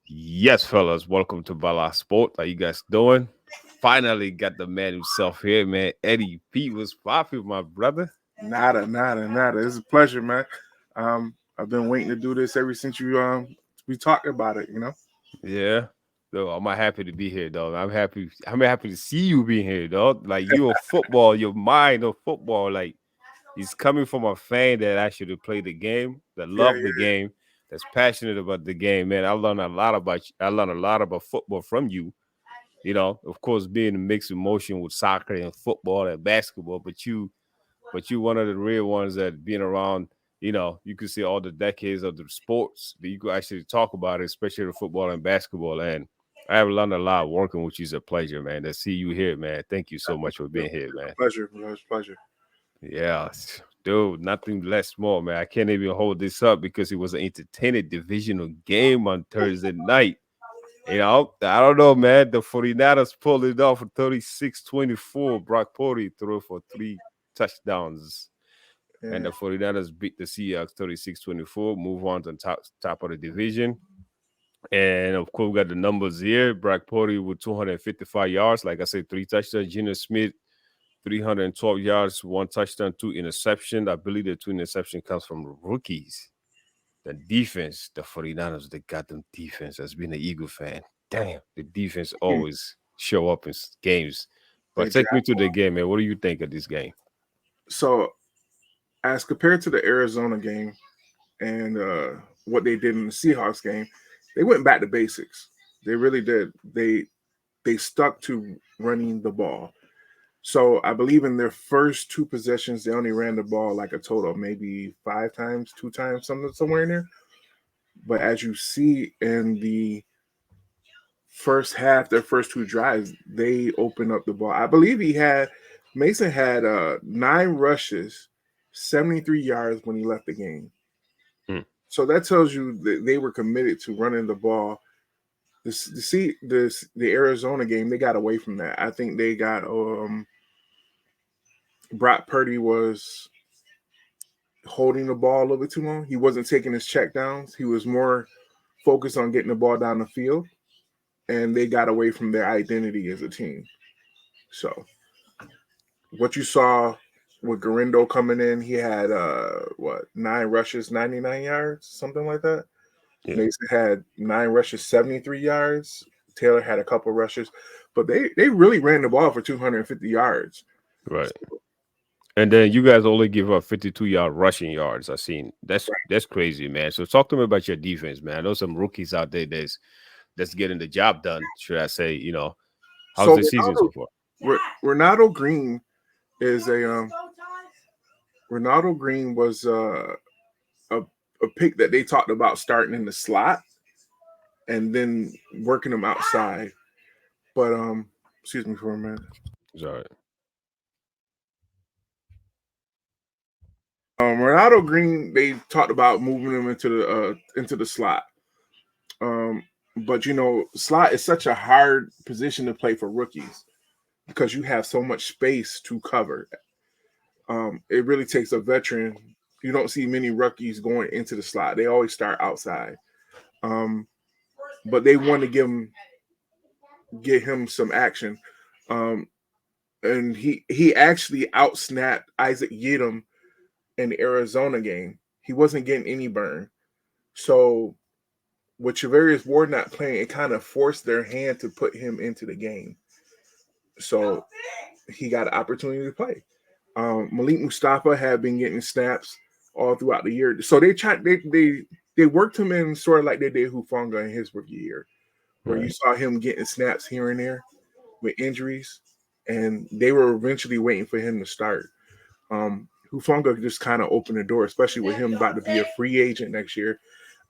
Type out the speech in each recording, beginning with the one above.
Yes, fellas, welcome to Bala Sport. How you guys doing? Finally got the man himself here, man. Eddie P was popping, my brother. Nada. It's a pleasure, man. I've been waiting to do this ever since we talked about it. Yeah. So I'm happy to be here, dog. I'm happy to see you being here, dog. Like you of football, your mind of football. Like he's coming from a fan that actually play the game, that Yeah, love the game, that's passionate about the game, man. I learned a lot about football from you. Of course, being a mixed emotion with soccer and football and basketball, but you one of the real ones that being around, you could see all the decades of the sports that you could actually talk about it, especially the football and basketball. And I have learned a lot working with you. It's a pleasure, man, to see you here, man. Thank you so much for being here, man. pleasure, bro. It's a pleasure. Yeah, dude, nothing less more, man. I can't even hold this up because it was an entertaining divisional game on Thursday night. I don't know, man. The 49ers pulled it off for 36-24. Brock Purdy threw for 3 touchdowns. And Yeah. the 49ers beat the Seahawks 36-24, move on to top of the division. And of course, we got the numbers here. Brock Purdy with 255 yards. Like I said, 3 touchdowns. Geno Smith, 312 yards, 1 touchdown, 2 interceptions. I believe the 2 interception comes from rookies. The defense, the 49ers, they got them defense. As being an Eagle fan, damn, the defense Hmm. always show up in games. But They take me draft. to the game, man. What do you think of this game? So as compared to the Arizona game and what they did in the Seahawks game, they went back to basics. They really did. They stuck to running the ball. So I believe in their first two possessions, they only ran the ball like a total of maybe 5 times, 2 times, something somewhere in there. But as you see in the first half, their first two drives, they opened up the ball. I believe Mason had 9 rushes, 73 yards when he left the game. Hmm. So that tells you that they were committed to running the ball. The Arizona game, they got away from that. I think they got Brock Purdy was holding the ball a little bit too long. He wasn't taking his check downs. He was more focused on getting the ball down the field, and they got away from their identity as a team. So what you saw with Garindo coming in, he had 9 rushes, 99 yards, something like that. Yeah, Mason had 9 rushes, 73 yards. Taylor had a couple rushes, but they really ran the ball for 250 yards. right. And then you guys only give up 52-yard rushing yards. I seen that's crazy, man. So talk to me about your defense, man. I know some rookies out there that's getting the job done. Should I say? How's So the season so far? Ronaldo Green is a Ronaldo Green was a a pick that they talked about starting in the slot and then working him outside. But excuse me for a minute. Sorry. Ronaldo Green, they talked about moving him into the slot. Um, but slot is such a hard position to play for rookies because you have so much space to cover. It really takes a veteran. You don't see many rookies going into the slot. They always start outside. Um, but they want to get him some action. Um, and he actually outsnapped Isaac Yiadom in the Arizona game. He wasn't getting any burn. So with Travarius Ward not playing, it kind of forced their hand to put him into the game. So he got an opportunity to play. Malik Mustafa had been getting snaps all throughout the year. So they worked him in sort of like they did Hufanga in his rookie year, where you Right. saw him getting snaps here and there with injuries, and they were eventually waiting for him to start. Hufanga just kind of opened the door, especially with him about to be a free agent next year.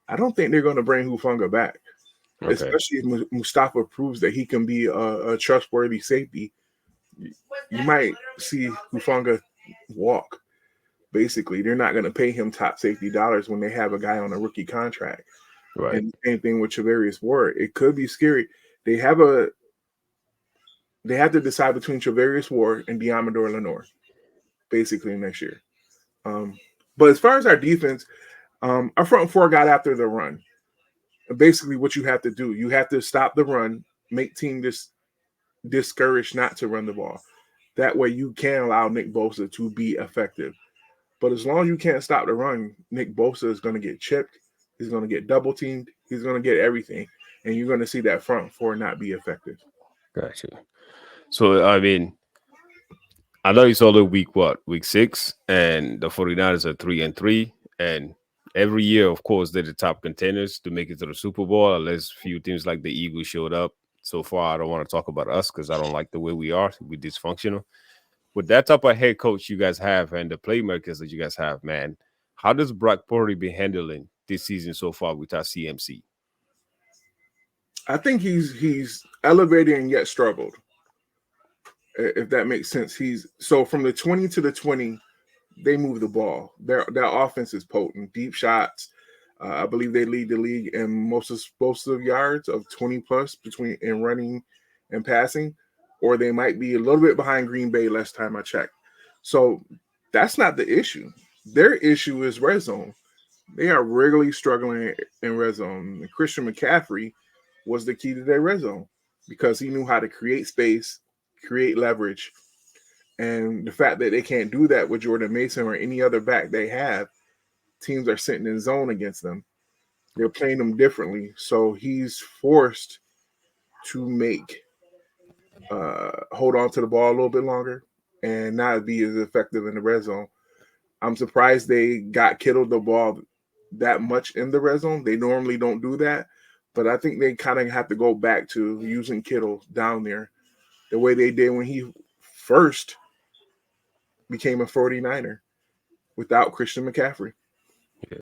I don't think they're going to bring Hufanga back, Okay. especially if Mustafa proves that he can be a trustworthy safety. You might see Hufanga walk. Basically, they're not going to pay him top safety dollars when they have a guy on a rookie contract. Right. And same thing with Travarius Ward. It could be scary. They have a they have to decide between Travarius Ward and Diamador Lenore, basically next year. Um, but as far as our defense, our front four got after the run. basically what you have to do. You have to stop the run, make team discouraged not to run the ball. That way you can allow Nick Bosa to be effective. But as long as you can't stop the run, Nick Bosa is going to get chipped. He's going to get double teamed. He's going to get everything. And you're going to see that front four not be effective. Gotcha. So I mean, I know it's only week 6, and the 49ers are 3-3. And every year, of course, they're the top contenders to make it to the Super Bowl, unless few teams like the Eagles showed up. So far, I don't want to talk about us because I don't like the way we are. We're dysfunctional. With that type of head coach you guys have and the playmakers that you guys have, man, how does Brock Purdy be handling this season so far without CMC? I think he's elevated and yet struggled. If that makes sense. He's so from the 20 to the 20, they move the ball. Their offense is potent, deep shots. I believe they lead the league in most explosive yards of 20 plus between in running and passing, or they might be a little bit behind Green Bay last time I checked. So that's not the issue. Their issue is red zone. They are regularly struggling in red zone. And Christian McCaffrey was the key to their red zone because he knew how to create space, create leverage, and the fact that they can't do that with Jordan Mason or any other back they have, teams are sitting in zone against them. They're playing them differently. So he's forced to hold on to the ball a little bit longer and not be as effective in the red zone. I'm surprised they got Kittle the ball that much in the red zone. They normally don't do that. But I think they kind of have to go back to using Kittle down there the way they did when he first became a 49er without Christian McCaffrey. Yeah.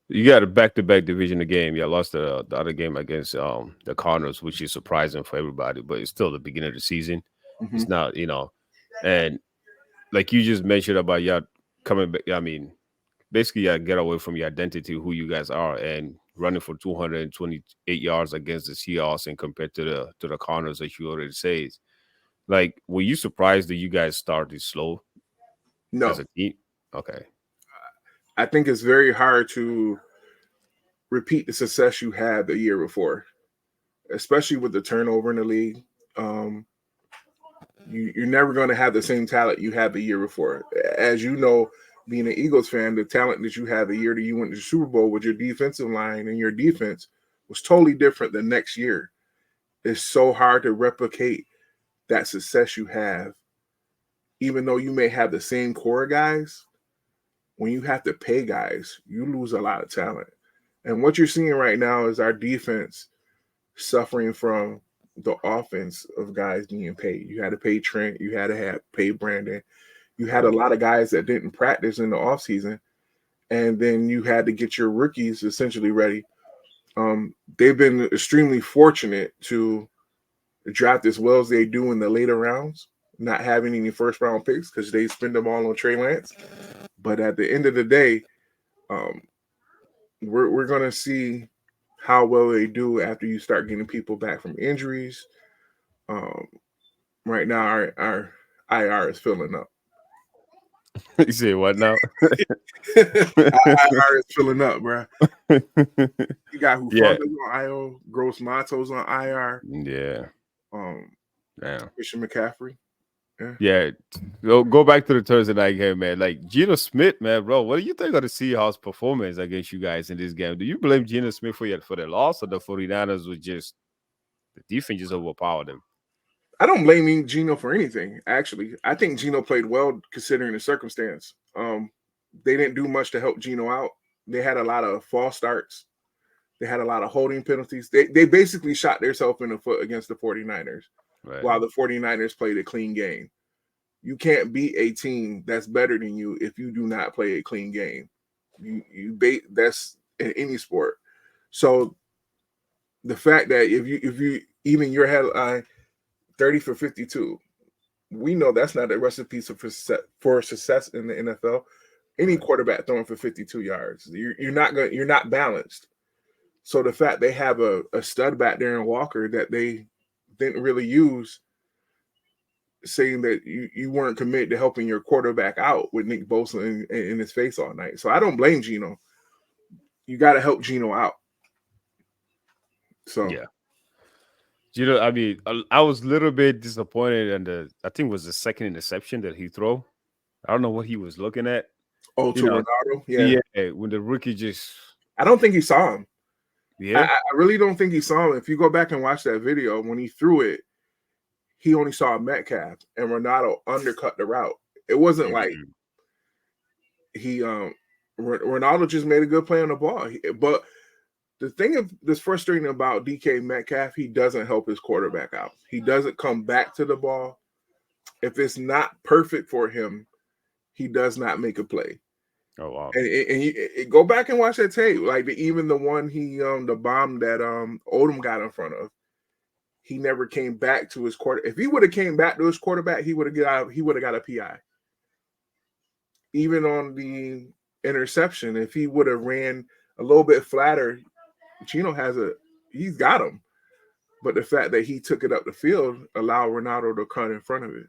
You got a back-to-back division game. You lost the other game against the Cardinals, which is surprising for everybody, but it's still the beginning of the season. Mm-hmm. It's not, and like you just mentioned about y'all coming back. I mean, basically, you get away from your identity, who you guys are, and running for 228 yards against the Seahawks, and compared to the Cardinals, that you already said. Like, were you surprised that you guys started slow as No, a team? Okay. I think it's very hard to repeat the success you had the year before, especially with the turnover in the league. Um, you're never going to have the same talent you had the year before. As you know, being an Eagles fan, the talent that you had the year that you went to the Super Bowl with your defensive line and your defense was totally different the next year. It's so hard to replicate that success you have, even though you may have the same core guys. When you have to pay guys, you lose a lot of talent. And what you're seeing right now is our defense suffering from the offense of guys being paid. You had to pay Trent, you had to pay Brandon. You had a lot of guys that didn't practice in the offseason, and then you had to get your rookies essentially ready. They've been extremely fortunate to draft as well as they do in the later rounds, not having any first round picks because they spend them all on Trey Lance. But at the end of the day, um, we're going to see how well they do after you start getting people back from injuries. Um, right now, our IR is filling up. You say what now? IR is filling up, bro. You got Yeah. Hufunda's on IO, Gross Mato's on IR, Yeah. um, Yeah. Christian McCaffrey. Yeah. Yeah. Go back to the Thursday night game, man. Like Geno Smith, man, bro. What do you think of the Seahawks performance against you guys in this game? Do you blame Geno Smith for their loss, or the 49ers was just the defense just overpowered them? I don't blame Gino for anything, actually. I think Gino played well considering the circumstance. They didn't do much to help Gino out. They had a lot of false starts. They had a lot of holding penalties. They basically shot themselves in the foot against the 49ers Right. while the 49ers played a clean game. You can't beat a team that's better than you if you do not play a clean game. That's in any sport. So the fact that if you even your headline 30 for 52, we know that's not a recipe for success in the NFL. Any quarterback throwing for 52 yards, you're not balanced. So the fact they have a stud back there in Walker that they didn't really use, saying that you weren't committed to helping your quarterback out with Nick Bosa in his face all night. So I don't blame Gino. You got to help Gino out. So Yeah. I mean, I was a little bit disappointed in I think it was the second interception that he threw. I don't know what he was looking at. to You know, Ronaldo, yeah. yeah, when the rookie just, I don't think he saw him. yeah. I really don't think he saw him. If you go back and watch that video, when he threw it, he only saw Metcalf, and Ronaldo undercut the route. It wasn't like Mhm. he Ronaldo just made a good play on the ball. But the thing that's frustrating about DK Metcalf, he doesn't help his quarterback out. He doesn't come back to the ball. If it's not perfect for him, he does not make a play. Oh wow. And go back and watch that tape. Like even the one the bomb that Odom got in front of, he never came back to his quarter. If he would have came back to his quarterback, he would have got a PI. Even on the interception, if he would have ran a little bit flatter, Chino he's got him. But the fact that he took it up the field allowed Ronaldo to cut in front of it.